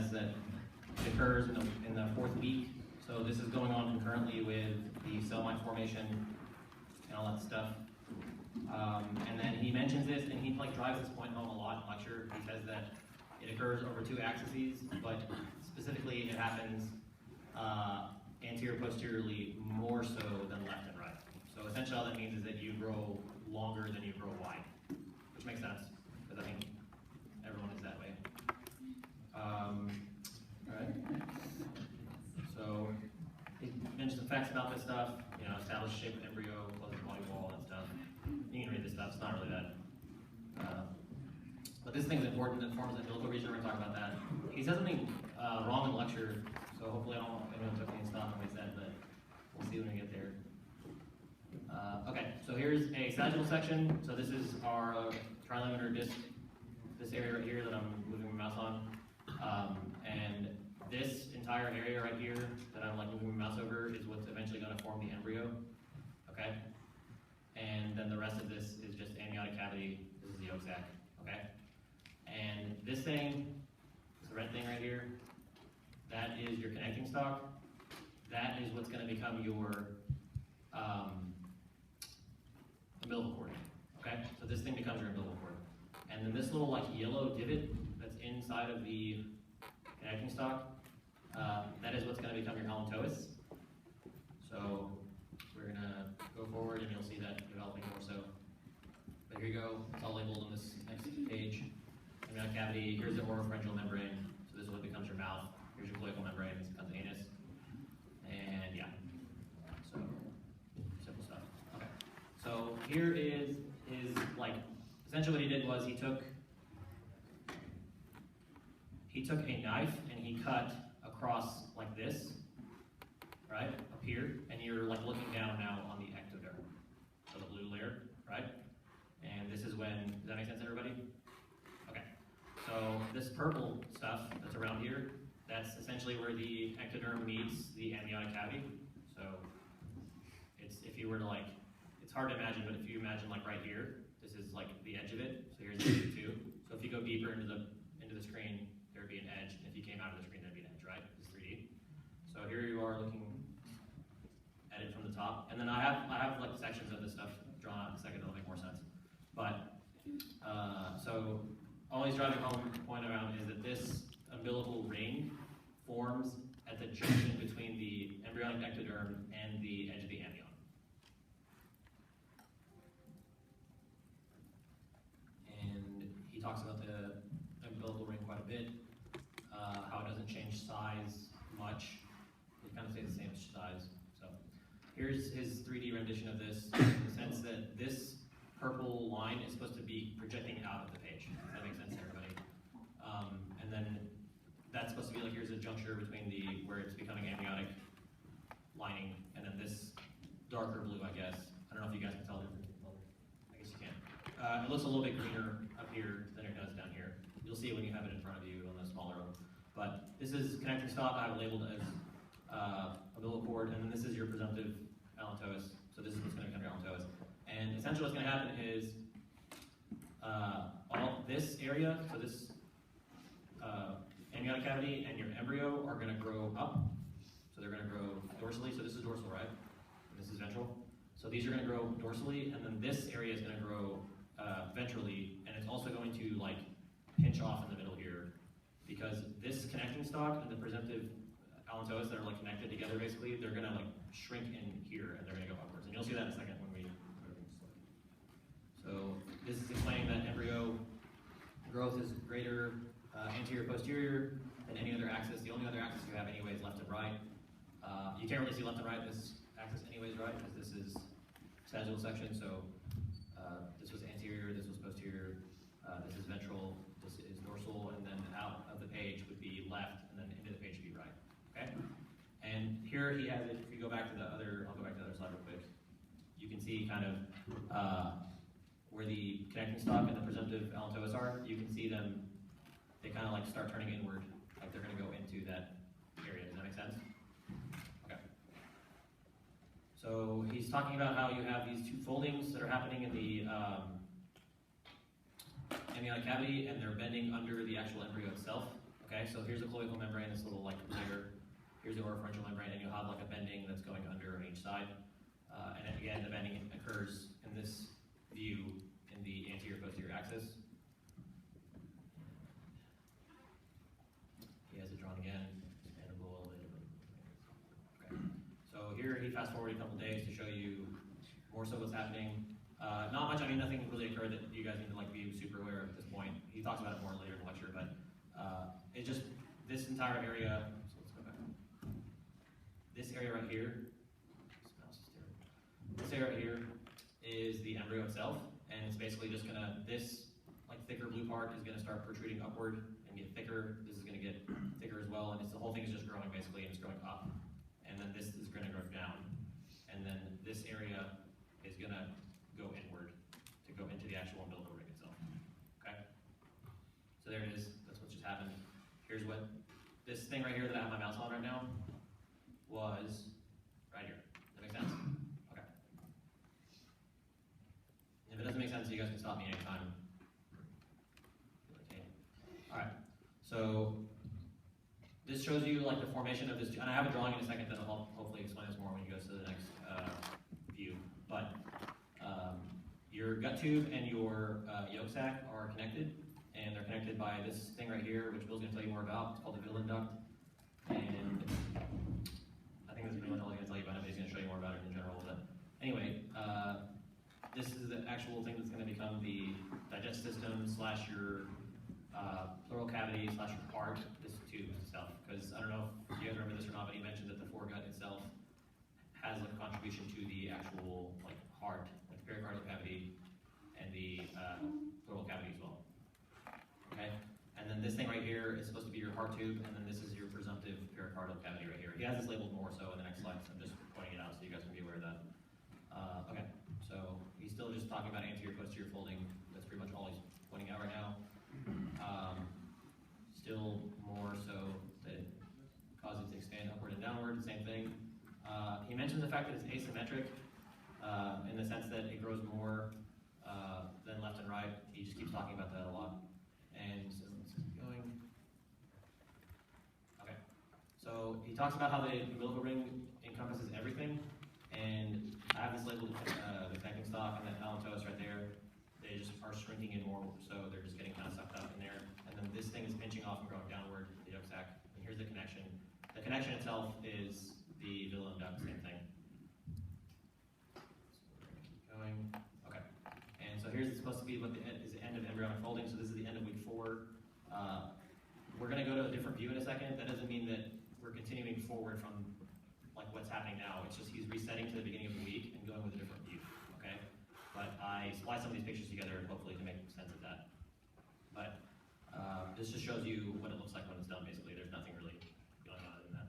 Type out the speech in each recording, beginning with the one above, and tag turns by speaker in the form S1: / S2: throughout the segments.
S1: says that it occurs in the 4th week. So this is going on concurrently with the cell line formation and all that stuff. And then he mentions this, and he like drives this point home a lot in lecture. He says that it occurs over 2 axes, but specifically it happens anterior-posteriorly more so than left and right. So essentially all that means is that you grow longer than you grow wide, which makes sense, because I think everyone is that way. Alright. So he mentions the facts about this stuff, you know, establish shape of embryo, close the body wall, and stuff. You can read this stuff, it's not really that. But this thing's important, it forms the umbilical region, we're going to talk about that. He said something wrong in the lecture, so hopefully I don't anyone took any stock in what he said, but we'll see when we get there. Okay, so here's a sagittal section. So this is our trilaminar disc, this area right here that I'm moving my mouse on. And this entire area right here that I'm like moving my mouse over is what's eventually going to form the embryo. Okay? And then the rest of this is just amniotic cavity. This is the yolk sac. Okay? And this thing, this red thing right here, that is your connecting stalk. That is what's going to become your umbilical cord. Okay? So this thing becomes your umbilical cord. And then this little like yellow divot that's inside of the connecting stalk, that is what's going to become your allantois. So we're going to go forward and you'll see that developing more so. But here you go, it's all labeled on this next page. Amniotic cavity, here's the oropharyngeal membrane. So this is what becomes your mouth. Here's your cloacal membrane, this becomes the anus. And yeah, so simple stuff. Okay, so here is his, like, essentially what he did was he took a knife and he cut across like this, right, up here, and you're like looking down now on the ectoderm, so the blue layer, right? And this is when, does that make sense to everybody? Okay, so this purple stuff that's around here, that's essentially where the ectoderm meets the amniotic cavity. So it's, if you were to like, it's hard to imagine, but if you imagine like right here, this is like the edge of it. So here's the edge too. So if you go deeper into the screen, there would be an edge. And if you came out of the screen, there'd be an edge, right? It's 3D. So here you are looking at it from the top. And then I have like sections of this stuff drawn out in a second that'll make more sense. But so all he's driving home point around is that this umbilical ring forms at the junction between the embryonic ectoderm and the edge of the amnion. And he talks about the umbilical ring quite a bit, how it doesn't change size much. It kind of stays the same size. So here's his 3D rendition of this, in the sense that this purple line is supposed to be projecting out of the page. Does that make sense to everybody? And then that's supposed to be like, here's a juncture between the, where it's becoming amniotic lining, and then this darker blue, I guess. I don't know if you guys can tell the difference in color. I guess you can. It looks a little bit greener up here than it does down here. You'll see it when you have it in front of you on the smaller one. But this is connecting stalk. I have it labeled as umbilical cord, and then this is your presumptive allantois. So this is what's going to become your allantois. And essentially what's going to happen is all this area, so this amniotic cavity and your embryo are going to grow up. So they're going to grow dorsally. So this is dorsal, right? And this is ventral. So these are going to grow dorsally, and then this area is going to grow ventrally, and it's also going to like pinch off in the middle here, because this connecting stalk and the presumptive allantois that are like connected together, basically, they're going to like shrink in here, and they're going to go upwards. And you'll see that in a second when we move things slowly. So this is explaining that embryo growth is greater anterior-posterior than any other axis. The only other axis you have anyway is left and right. You can't really see left and right this axis anyways, right? Because this is sagittal section, so this was anterior, this was posterior, this is ventral, this is dorsal, and then out of the page would be left, and then into the page would be right, okay? And here he has it, if you go back to the other, I'll go back to the other slide real quick, you can see kind of where the connecting stalk and the presumptive allantois are. You can see them, they kind of like start turning inward, like they're going to go into that area. Does that make sense? Okay. So he's talking about how you have these two foldings that are happening in the amniotic cavity, and they're bending under the actual embryo itself. Okay, so here's the colloidal membrane, this little like layer. Here's the oropharyngeal membrane, and you'll have like a bending that's going under on each side. And then again, the bending occurs in this view in the anterior posterior axis. He has it drawn again. Expandable, elevated. Okay. So here he fast forward a couple days to show you more so what's happening. Not much. I mean, nothing really occurred that you guys need to like be super aware of at this point. He talks about it more later in the lecture, but it's just this entire area. So let's go back. This area right here. This area right here is the embryo itself, and it's basically just gonna, this like thicker blue part is gonna start protruding upward and get thicker. This is gonna get thicker as well, and it's, the whole thing is just growing basically, and it's growing up. And then this is gonna grow down. And then this area is gonna go inward to go into the actual umbilical ring itself. Okay? So there it is, that's what just happened. Here's what, this thing right here that I have my mouse on right now was right here. Does that make sense? If it doesn't make sense, you guys can stop me anytime. Okay. All right. So this shows you like the formation of this, and I have a drawing in a second that'll help hopefully explain this more when you go to the next view. But your gut tube and your yolk sac are connected, and they're connected by this thing right here, which Bill's going to tell you more about. It's called the Villen duct, and I think that's pretty much all he's going to tell you about it. But he's going to show you more about it in general. But anyway. This is the actual thing that's going to become the digestive system slash your pleural cavity slash your heart, this tube stuff. Because I don't know if you guys remember this or not, but he mentioned that the foregut itself has like a contribution to the actual like heart, like pericardial cavity, and the pleural cavity as well. Okay, and then this thing right here is supposed to be your heart tube, and then this is your presumptive pericardial cavity right here. He has this labeled more so in the next slide, so I'm just pointing it out so you guys can be aware of that. Okay, so he's still just talking about anterior posterior folding. That's pretty much all he's pointing out right now. Still more so that it causes it to expand upward and downward, same thing. He mentioned the fact that it's asymmetric in the sense that it grows more than left and right. He just keeps talking about that a lot. And so let's keep going. Okay, so he talks about how the umbilical ring encompasses everything. And I have this labeled the connecting stock and then allantois right there. They just are shrinking in more, so they're just getting kind of sucked up in there. And then this thing is pinching off and growing downward, the yolk sac. And here's the connection. The connection itself is the Villen duct, same thing. So we're going to keep going. Okay. And so here's supposed to be what is the end of embryonic folding. So this is the end of week 4. We're going to go to a different view in a second. That doesn't mean that we're continuing forward from like what's happening now. It's just he's resetting to the beginning of the week and going with a different view, okay? But I spliced some of these pictures together hopefully to make sense of that. But this just shows you what it looks like when it's done, basically. There's nothing really going on other than that.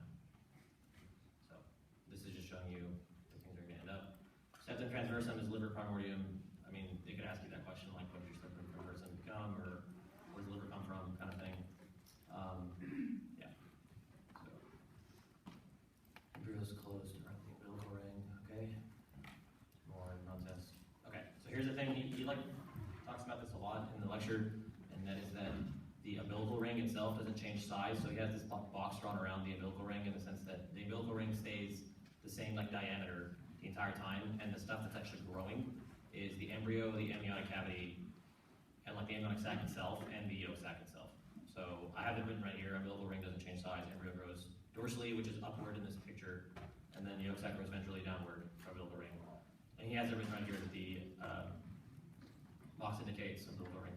S1: So this is just showing you where things are going to end up. Septum transversum is liver primordium. I mean, they could ask you that question, like what did your septum transversum become, or where does the liver come from, kind of thing. Yeah. So embryo's closed around the umbilical ring. Okay. More nonsense. Okay. So here's the thing. He like talks about this a lot in the lecture, and that is that the umbilical ring itself doesn't change size. So he has this box drawn around the umbilical ring in the sense that the umbilical ring stays the same like diameter the entire time, and the stuff that's actually growing is the embryo, the amniotic cavity, and like the amniotic sac itself, and the yolk sac itself. So I have it written right here. Umbilical ring doesn't change size. Embryo grows dorsally, which is upward in this picture, and then the yolk sac grows ventrally downward from umbilical ring. And he has it written right here that the box indicates umbilical ring.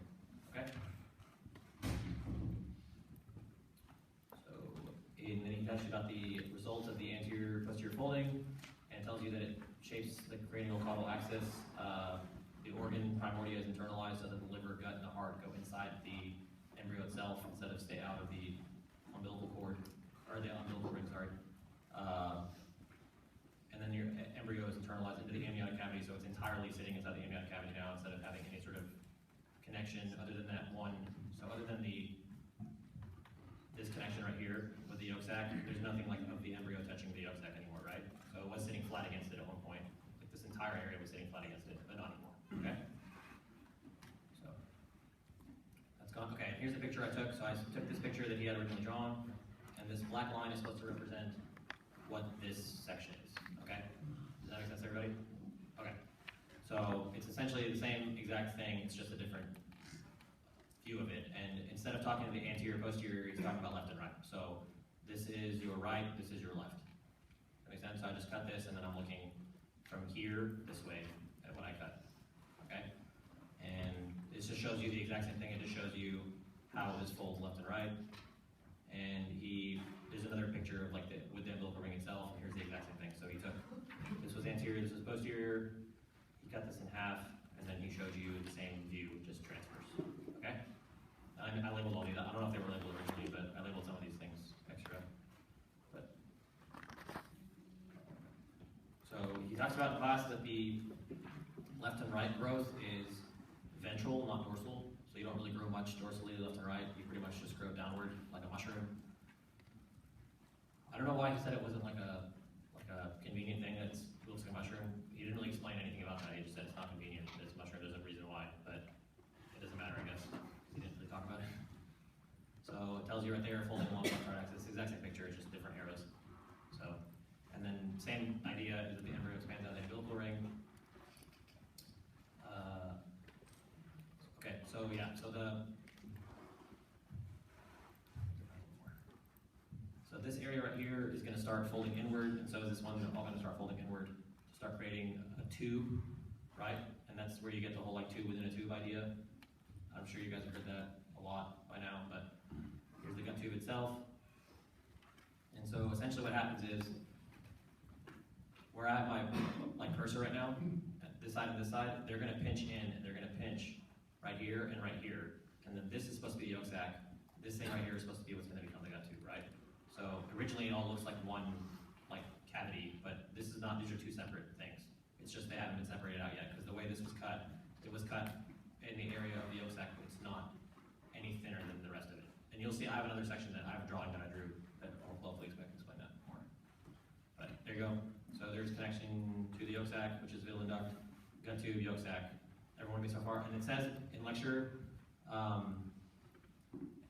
S1: Okay. So, and then he talks about the results of the anterior posterior folding, and tells you that it shapes the cranial caudal axis. The organ primordia is internalized so that the liver, gut, and the heart go inside the embryo itself instead of stay out of the umbilical cord, or the umbilical ring, sorry. And then your embryo is internalized into the amniotic cavity, so it's entirely sitting inside the amniotic cavity now instead of having any sort of connection other than that one. So other than this connection right here with the yolk sac, there's nothing like of the embryo touching the yolk sac anymore, right? So it was sitting flat against it at one point. Like this entire area was sitting flat against it, but not anymore. Okay? So that's gone. Okay, here's the picture I took. So I took this picture that he had originally drawn, and this black line is supposed to represent what this section is, okay? Does that make sense to everybody? Okay. So it's essentially the same exact thing, it's just a different view of it. And instead of talking to the anterior, posterior, he's talking about left and right. So this is your right, this is your left. That makes sense? So I just cut this, and then I'm looking from here this way at what I cut, okay? And this just shows you the exact same thing. It just shows you how this folds left and right. And there's another picture of like with the umbilical ring itself, and here's the exact same thing. So he took, this was anterior, this was posterior, he cut this in half, and then he showed you the same view, just transverse, okay? I labeled all these, I don't know if they were labeled originally, but I labeled some of these things extra. But so he talks about in class that the left and right growth is ventral, not dorsal. So you don't really grow much dorsally left and right. You pretty much just grow downward like a mushroom. I don't know why he said it wasn't like a convenient thing that looks like a mushroom. He didn't really explain anything about that. He just said it's not convenient. It's a mushroom. There's a reason why, but it doesn't matter, I guess. He didn't really talk about it. So it tells you right there, folding along the left right axis. Exact same picture, it's just different arrows. So, and then same idea is that the embryo expands out of the umbilical ring. Okay, so yeah, so this area right here is going to start folding inward, and so is this one. They're all going to start folding inward to start creating a tube, right? And that's where you get the whole like tube within a tube idea. I'm sure you guys have heard that a lot by now, but here's the gut tube itself. And so essentially what happens is, where I have my like cursor right now, this side and this side, they're going to pinch in, and they're going to pinch right here and right here. And then this is supposed to be the yolk sac. This thing right here is supposed to be what's going to become the gut tube, right? So originally it all looks like one like cavity, but this is not, these are two separate things. It's just they haven't been separated out yet, because the way this was cut, it was cut in the area of the yolk sac, but it's not any thinner than the rest of it. And you'll see I have another section that I have a drawing that I drew that I'll hopefully explain that more. But there you go. So there's connection to the yolk sac, which is Villen duct, gut tube, yolk sac. Everyone with me so far? And it says in lecture,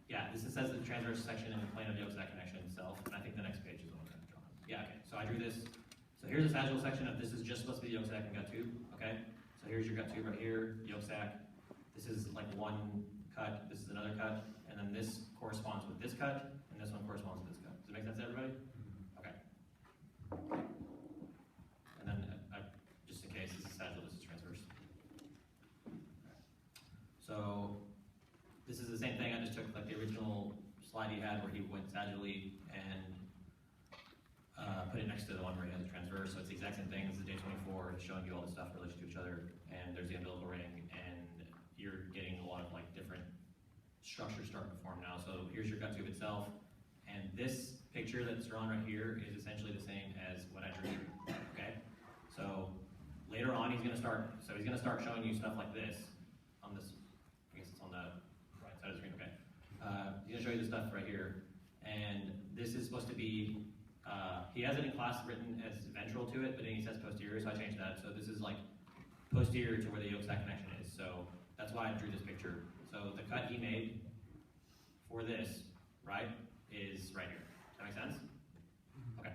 S1: yeah, this says the transverse section and the plane of the yolk sac connection itself, and I think the next page is the one I'm drawing. Yeah, okay, so I drew this. So here's the sagittal section of this is just supposed to be the yolk sac and gut tube, okay? So here's your gut tube right here, yolk sac. This is like one cut, this is another cut, and then this corresponds with this cut, and this one corresponds with this cut. Does it make sense to everybody? Okay. And then, just in case, this is sagittal, this is transverse. So this is the same thing. I just took like the original slide he had where he went sagittally and put it next to the one where he has a transverse. So it's the exact same thing. This is day 24. It's showing you all the stuff in relation to each other. And there's the umbilical ring, and you're getting a lot of like different structures starting to form now. So here's your gut tube itself. And this picture that's drawn right here is essentially the same as what I drew. Okay? So later on he's gonna start showing you stuff like this on this. I guess it's on the right side of the screen, okay. He's gonna show you the stuff right here. And this is supposed to be, he has it in class written as ventral to it, but then he says posterior, so I changed that. So this is like posterior to where the yolk sac connection is. So that's why I drew this picture. So the cut he made for this, right, is right here. Does that make sense? Okay.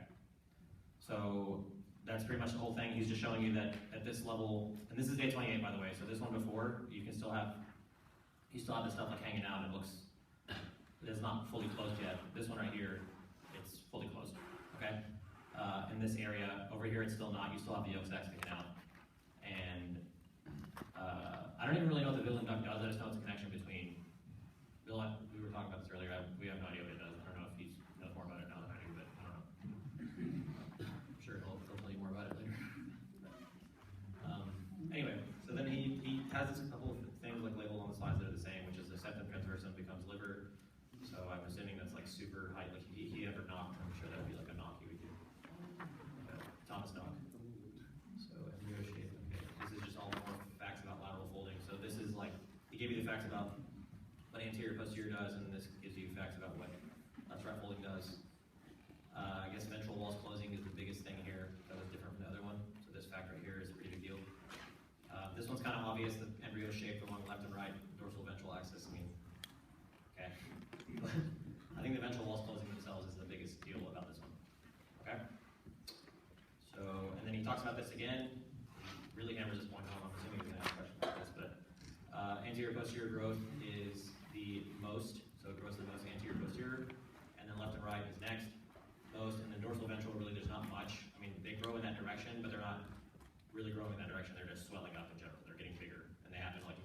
S1: So that's pretty much the whole thing. He's just showing you that at this level, and this is day 28 by the way, so this one before, you can still have, you still have this stuff like hanging out and it looks, it's not fully closed yet. This one right here, it's fully closed, okay? In this area, over here it's still not, you still have the yolk sac sticking out. And I don't even really know what the Villen duct does, I just know it's a connection between, we were talking about this earlier, we have no idea what it does. I don't know if he knows more about it now than I do, but I don't know. I'm sure he'll tell you more about it later. Anyway, so then he has this couple of things like labeled on the slides that are the same, which is the septum transversum becomes liver. So I'm assuming that's like super high, like he ever knocked, I'm sure that would be like a knock he would do. Thomas knock. So embryo shape, okay. This is just all more facts about lateral folding. So this is like, he gave you the facts about what anterior posterior does, and this gives you facts about what lateral folding does. I guess ventral walls closing is the biggest thing here. That was different from the other one. So this fact right here is a pretty big deal. This one's kind of obvious, the embryo shape along left and right, dorsal ventral axis. I mean, talks about this again, really hammers this point home. I'm assuming you're going to ask a question about this, but anterior posterior growth is the most, so it grows the most anterior posterior, and then left and right is next, most, and then dorsal ventral really there's not much. I mean, they grow in that direction, but they're not really growing in that direction. They're just swelling up in general. They're getting bigger, and they happen like